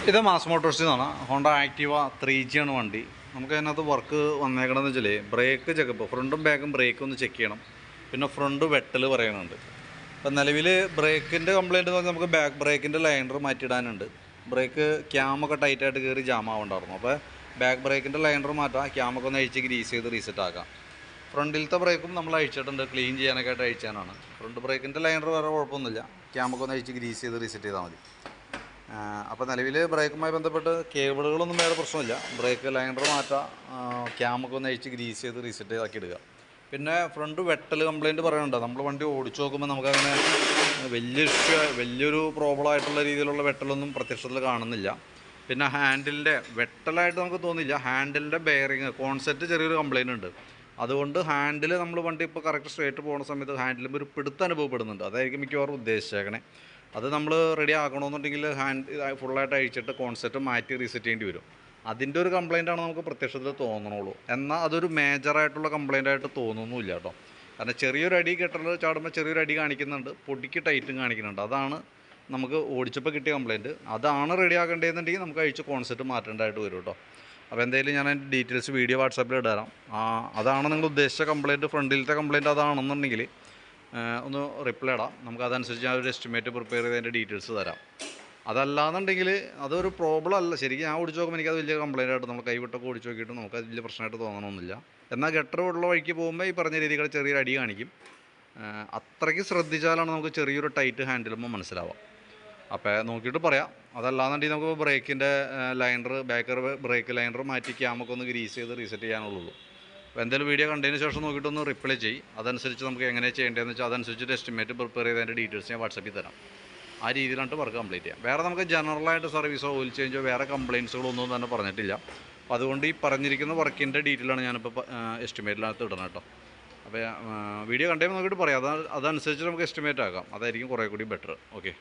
ഇത് മാസ് മോട്ടോഴ്സിൽ നിന്നാണ്. Honda Activa 3G ആണ് വണ്ടി. നമുക്ക് അതിനകത്ത് വർക്ക് വന്നേക്കണമെന്ന് വെച്ചാൽ ബ്രേക്ക് ചെക്കപ്പ്, ഫ്രണ്ടും ബാക്കും ബ്രേക്ക് ഒന്ന് ചെക്ക് ചെയ്യണം. പിന്നെ ഫ്രണ്ട് വെട്ടൽ പറയുന്നുണ്ട്. അപ്പം നിലവിൽ ബ്രേക്കിൻ്റെ കംപ്ലയിൻറ്റ് നോക്കി നമുക്ക് ബാക്ക് ബ്രേക്കിൻ്റെ ലൈനർ മാറ്റിയിടാനുണ്ട്. ബ്രേക്ക് ക്യാമൊക്കെ ടൈറ്റായിട്ട് കയറി ജാം ആവുന്നുണ്ടായിരുന്നു. അപ്പോൾ ബാക്ക് ബ്രേക്കിൻ്റെ ലൈനർ മാറ്റാം, ക്യാമൊക്കെ ഒന്ന് അഴിച്ച് ഗ്രീസ് ചെയ്ത് റീസെറ്റ് ആക്കാം. ഫ്രണ്ടിലത്തെ ബ്രേക്കും നമ്മൾ അഴിച്ചിട്ടുണ്ട്, ക്ലീൻ ചെയ്യാനൊക്കെ ആയിട്ട് അഴിച്ചാനാണ്. ഫ്രണ്ട് ബ്രേക്കിൻ്റെ ലൈനർ വേറെ കുഴപ്പമൊന്നുമില്ല, ക്യാമൊക്കെ ഒന്ന് അഴിച്ച് ഗ്രീസ് ചെയ്ത് റീസെറ്റ് ചെയ്താൽ മതി. അപ്പോൾ നിലവിൽ ബ്രേക്കുമായി ബന്ധപ്പെട്ട് കേബിളുകളൊന്നും വേറെ പ്രശ്നമില്ല. ബ്രേക്ക് ലൈനർ മാറ്റാം, ക്യാമൊക്കെ ഒന്ന് അഴിച്ച് ഗ്രീസ് ചെയ്ത് റീസെറ്റ് ചെയ്താക്കി ഇടുക. പിന്നെ ഫ്രണ്ട് വെട്ടൽ കംപ്ലയിൻറ്റ് പറയുന്നുണ്ട്. നമ്മൾ വണ്ടി ഓടിച്ചു നോക്കുമ്പോൾ നമുക്കങ്ങനെ വലിയൊരു പ്രോബ്ലം ആയിട്ടുള്ള രീതിയിലുള്ള വെട്ടലൊന്നും പ്രത്യക്ഷത്തിൽ കാണുന്നില്ല. പിന്നെ ഹാൻഡിലിൻ്റെ വെട്ടലായിട്ട് നമുക്ക് തോന്നില്ല. ഹാൻഡിലിൻ്റെ ബെയറിങ് കോൺസെപ്റ്റ് ചെറിയൊരു കംപ്ലയിൻ്റ് ഉണ്ട്. അതുകൊണ്ട് ഹാൻഡിൽ നമ്മൾ വണ്ടി ഇപ്പോൾ കറക്റ്റ് സ്ട്രേറ്റ് പോകുന്ന സമയത്ത് ഹാൻഡിലും ഒരു പിടുത്തം അനുഭവപ്പെടുന്നുണ്ട്. അതായിരിക്കും മിക്കവാറും ഉദ്ദേശിച്ചേക്കണേ. അത് നമ്മൾ റെഡി ആക്കണമെന്നുണ്ടെങ്കിൽ ഹാൻഡ് ഫുള്ളായിട്ട് അഴിച്ചിട്ട് കോൺസെപ്റ്റ് മാറ്റി റീസെറ്റ് ചെയ്യേണ്ടി വരും. അതിൻ്റെ ഒരു കംപ്ലയിൻ്റാണ് നമുക്ക് പ്രത്യക്ഷത്തിൽ തോന്നണുള്ളൂ. എന്നാൽ അതൊരു മേജറായിട്ടുള്ള കംപ്ലയിൻ്റ് ആയിട്ട് തോന്നുന്നുമില്ല കേട്ടോ. കാരണം ചെറിയൊരു അടി കെട്ടൽ ചാടുമ്പോൾ ചെറിയൊരു അടി കാണിക്കുന്നുണ്ട്, പൊടിക്ക് ടൈറ്റും കാണിക്കുന്നുണ്ട്. അതാണ് നമുക്ക് ഓടിച്ചപ്പോൾ കിട്ടിയ കംപ്ലയിൻറ്റ്. അതാണ് റെഡി ആക്കേണ്ടതെന്നുണ്ടെങ്കിൽ നമുക്ക് അഴിച്ച് കോൺസെപ്റ്റ് മാറ്റേണ്ടതായിട്ട് വരും കേട്ടോ. അപ്പോൾ എന്തായാലും ഞാൻ അതിൻ്റെ ഡീറ്റെയിൽസ് വീഡിയോ വാട്സാപ്പിൽ ഇടാം. അതാണ് നിങ്ങൾ ഉദ്ദേശിച്ച കംപ്ലയിൻറ്റ്, ഫ്രണ്ടിലത്തെ കംപ്ലയിൻറ്റ് അതാണെന്നുണ്ടെങ്കിൽ ഒന്ന് റിപ്ലൈ ഇടാം. നമുക്ക് അതനുസരിച്ച് ഞാൻ ഒരു എസ്റ്റിമേറ്റ് പ്രിപ്പയർ ചെയ്ത് അതിൻ്റെ ഡീറ്റെയിൽസ് തരാം. അതല്ലാന്നുണ്ടെങ്കിൽ അതൊരു പ്രോബ്ലം അല്ല. ശരിക്കും ഞാൻ ഓടിച്ച് നോക്കുമ്പോൾ എനിക്കത് വലിയ കംപ്ലയിൻ്റ് ആയിട്ട് നമ്മൾ കൈവിട്ടൊക്കെ ഓടിച്ച് നോക്കിയിട്ട് നമുക്കത് വലിയ പ്രശ്നമായിട്ട് തോന്നണമെന്നില്ല. എന്നാൽ ഗട്ടർ ഉള്ള വഴിക്ക് പോകുമ്പോൾ ഈ പറഞ്ഞ രീതികൾ ചെറിയൊരു അടി കാണിക്കും. അത്രയ്ക്ക് ശ്രദ്ധിച്ചാലാണ് നമുക്ക് ചെറിയൊരു ടൈറ്റ് ഹാൻഡിലുമ്പോൾ മനസ്സിലാവാം. അപ്പോൾ നോക്കിയിട്ട് പറയാം. അതല്ലാന്നുണ്ടെങ്കിൽ നമുക്ക് ബ്രേക്കിൻ്റെ ലൈനർ, ബാക്ക് ബ്രേക്ക് ലൈനർ മാറ്റി ക്യാമൊക്കെ ഒന്ന് ഗ്രീസ് ചെയ്ത് റീസെറ്റ് ചെയ്യാനുള്ളൂ. അപ്പോൾ എന്തായാലും വീഡിയോ കണ്ടതിന് ശേഷം നോക്കിയിട്ടൊന്ന് റിപ്ലൈ ചെയ്യും. അതനുസരിച്ച് നമുക്ക് എങ്ങനെ ചെയ്യേണ്ടതെന്ന് വെച്ചാൽ അതനുസരിച്ചിട്ട് എസ്റ്റിമേറ്റ് പ്രിപ്പയർ ചെയ്തതിൻ്റെ ഡീറ്റെയിൽസ് ഞാൻ വാട്സാപ്പിൽ തരാം. ആ രീതിയിലാണ് വർക്ക് കംപ്ലീറ്റ് ചെയ്യാം. വേറെ നമുക്ക് ജനറലായിട്ട് സർവീസോ ഓയിൽ ചേഞ്ചോ വേറെ കംപ്ലയിൻസുകളോ ഒന്നും തന്നെ പറഞ്ഞിട്ടില്ല. അപ്പോൾ അതുകൊണ്ട് ഈ പറഞ്ഞിരിക്കുന്ന വർക്കിൻ്റെ ഡീറ്റെയിലാണ് ഞാനിപ്പോൾ എസ്റ്റിമേറ്റിനകത്ത് ഇടണം കേട്ടോ. അപ്പോൾ വീഡിയോ കണ്ടുകഴിയുമ്പോൾ നോക്കിയിട്ട് പറയാം. അതനുസരിച്ച് നമുക്ക് എസ്റ്റിമേറ്റ് ആക്കാം. അതായിരിക്കും കുറേ കൂടി ബെറ്റർ. ഓക്കെ.